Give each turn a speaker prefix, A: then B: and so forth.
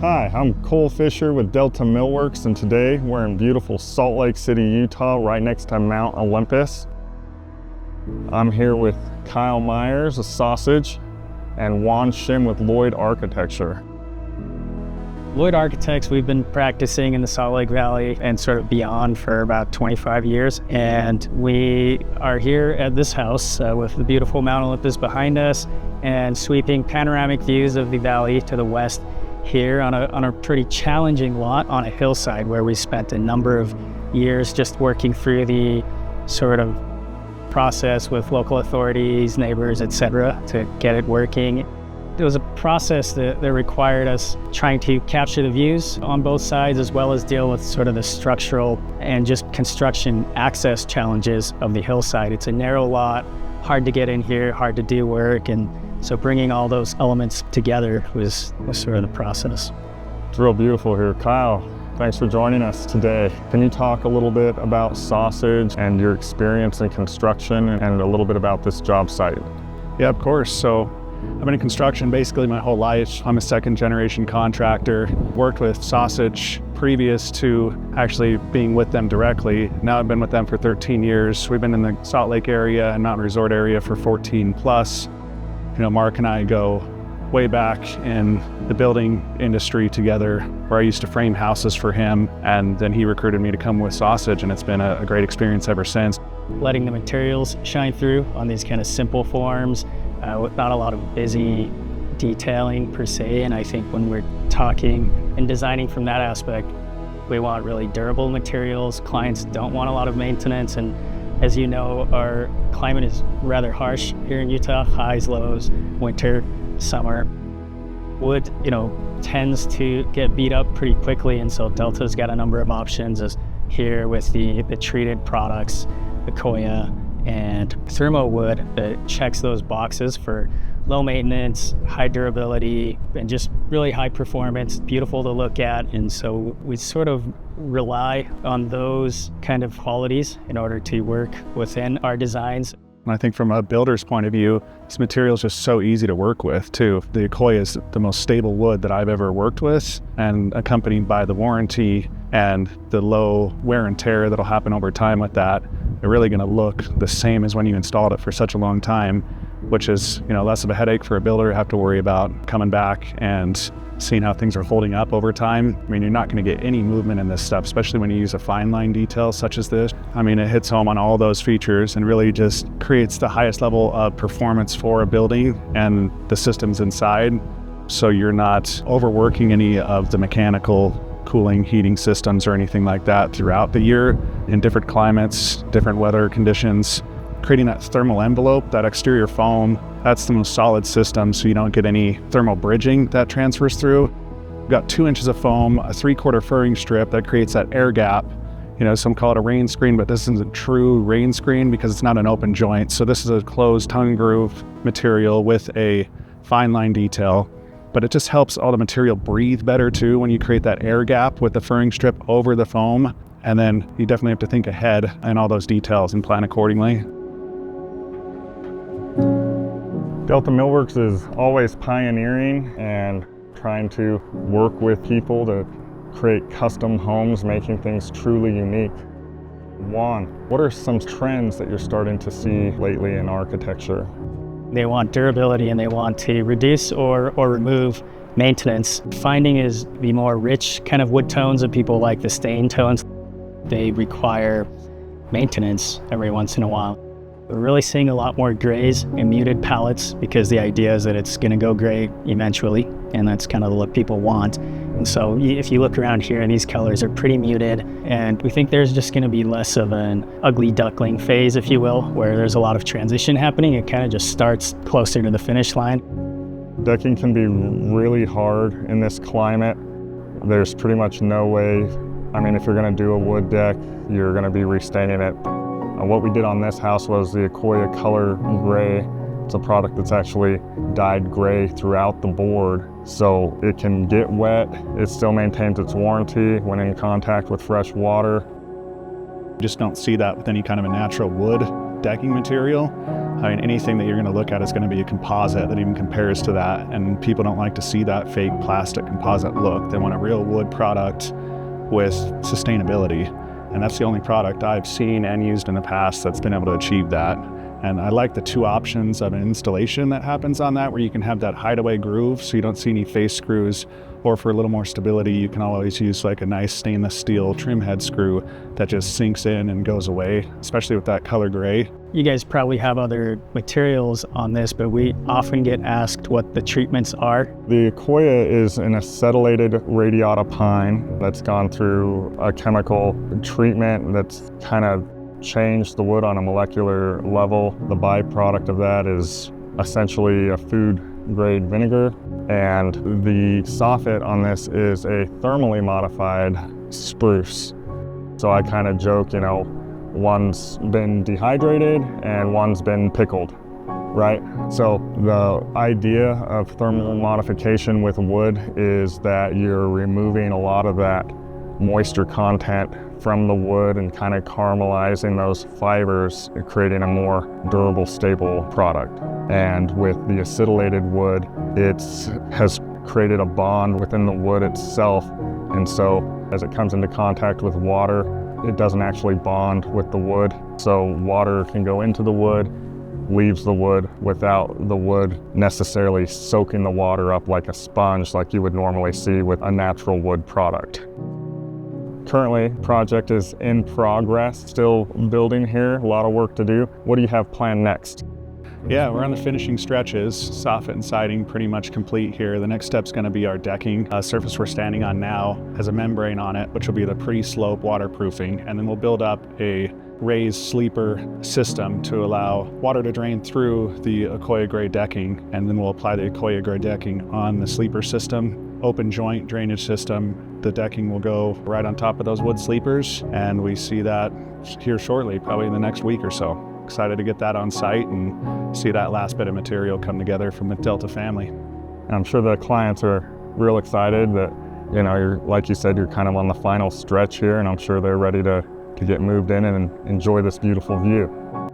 A: Hi, I'm Cole Fisher with Delta Millworks, and today we're in beautiful Salt Lake City, Utah, right next to Mount Olympus. I'm here with Kyle Myers of Sausage and Shim with Lloyd Architecture.
B: Lloyd Architects, we've been practicing in the Salt Lake Valley and sort of beyond for about 25 years. And we are here at this house with the beautiful Mount Olympus behind us and sweeping panoramic views of the valley to the west here on a pretty challenging lot on a hillside where we spent a number of years just working through the sort of process with local authorities, neighbors, etc., to get it working. It was a process that required us trying to capture the views on both sides as well as deal with sort of the structural and just construction access challenges of the hillside. It's a narrow lot, hard to get in here, hard to do work, and so bringing all those elements together was sort of the process.
A: It's real beautiful here. Kyle, thanks for joining us today. Can you talk a little bit about Sausage and your experience in construction and a little bit about this job site?
C: Yeah, of course. So I've been in construction basically my whole life. I'm a second generation contractor. Worked with Sausage previous to actually being with them directly. Now I've been with them for 13 years. We've been in the Salt Lake area and Mountain Resort area for 14 plus. You know, Mark and I go way back in the building industry together, where I used to frame houses for him, and then he recruited me to come with Sausage, and it's been a great experience ever since.
B: Letting the materials shine through on these kind of simple forms, with not a lot of busy detailing per se, and I think when we're talking and designing from that aspect, we want really durable materials. Clients don't want a lot of maintenance, and as you know, our climate is rather harsh here in Utah, highs, lows, winter, summer. Wood, tends to get beat up pretty quickly, and so Delta's got a number of options as here with the treated products, the Koya and thermo wood that checks those boxes for low maintenance, high durability, and just really high performance, beautiful to look at. And so we sort of rely on those kind of qualities in order to work within our designs.
C: And I think from a builder's point of view, this material is just so easy to work with too. The Koya is the most stable wood that I've ever worked with, and accompanied by the warranty and the low wear and tear that'll happen over time with that, they're really gonna look the same as when you installed it for such a long time, which is less of a headache for a builder to have to worry about coming back and seeing how things are holding up over time. I mean, you're not going to get any movement in this stuff, especially when you use a fine line detail such as this. I mean, it hits home on all those features and really just creates the highest level of performance for a building and the systems inside. So you're not overworking any of the mechanical cooling, heating systems or anything like that throughout the year in different climates, different weather conditions. Creating that thermal envelope, that exterior foam, that's the most solid system, so you don't get any thermal bridging that transfers through. We've got 2 inches of foam, a 3/4 furring strip that creates that air gap. Some call it a rain screen, but this isn't a true rain screen because it's not an open joint. So this is a closed tongue groove material with a fine line detail, but it just helps all the material breathe better too when you create that air gap with the furring strip over the foam. And then you definitely have to think ahead and all those details and plan accordingly.
A: Delta Millworks is always pioneering and trying to work with people to create custom homes, making things truly unique. Juan, what are some trends that you're starting to see lately in architecture?
B: They want durability and they want to reduce or remove maintenance. Finding is the more rich kind of wood tones, and people like the stain tones. They require maintenance every once in a while. We're really seeing a lot more grays and muted palettes because the idea is that it's going to go gray eventually, and that's kind of the look people want. And so if you look around here, these colors are pretty muted, and we think there's just going to be less of an ugly duckling phase, if you will, where there's a lot of transition happening. It kind of just starts closer to the finish line.
A: Decking can be really hard in this climate. There's pretty much no way. I mean, if you're going to do a wood deck, you're going to be restaining it. What we did on this house was the Koya Color Gray. It's a product that's actually dyed gray throughout the board, so it can get wet. It still maintains its warranty when in contact with fresh water.
C: You just don't see that with any kind of a natural wood decking material. I mean, anything that you're going to look at is going to be a composite that even compares to that, and people don't like to see that fake plastic composite look. They want a real wood product with sustainability, and that's the only product I've seen and used in the past that's been able to achieve that. And I like the two options of an installation that happens on that, where you can have that hideaway groove so you don't see any face screws, or for a little more stability, you can always use like a nice stainless steel trim head screw that just sinks in and goes away, especially with that color gray.
B: You guys probably have other materials on this, but we often get asked what the treatments are.
A: The Akoya is an acetylated radiata pine that's gone through a chemical treatment that's kind of changed the wood on a molecular level. The byproduct of that is essentially a food grade vinegar, and the soffit on this is a thermally modified spruce. So I kind of joke, you know, one's been dehydrated and one's been pickled, right? So the idea of thermal modification with wood is that you're removing a lot of that moisture content from the wood and kind of caramelizing those fibers, creating a more durable, stable product. And with the acetylated wood, it has created a bond within the wood itself. And so as it comes into contact with water, it doesn't actually bond with the wood. So water can go into the wood, leaves the wood without the wood necessarily soaking the water up like a sponge like you would normally see with a natural wood product. Currently, project is in progress, still building here, a lot of work to do. What do you have planned next?
C: Yeah, we're on the finishing stretches. Soffit and siding pretty much complete here. The next step's going to be our decking. Surface we're standing on now has a membrane on it, which will be the pre-slope waterproofing, and then we'll build up a raised sleeper system to allow water to drain through the Akoya gray decking, and then we'll apply the Akoya gray decking on the sleeper system. Open joint drainage system. The decking will go right on top of those wood sleepers, and we see that here shortly, probably in the next week or so. Excited to get that on site and see that last bit of material come together from the Delta family.
A: I'm sure the clients are real excited that, you know, you're, like you said, you're kind of on the final stretch here, and I'm sure they're ready to get moved in and enjoy this beautiful view.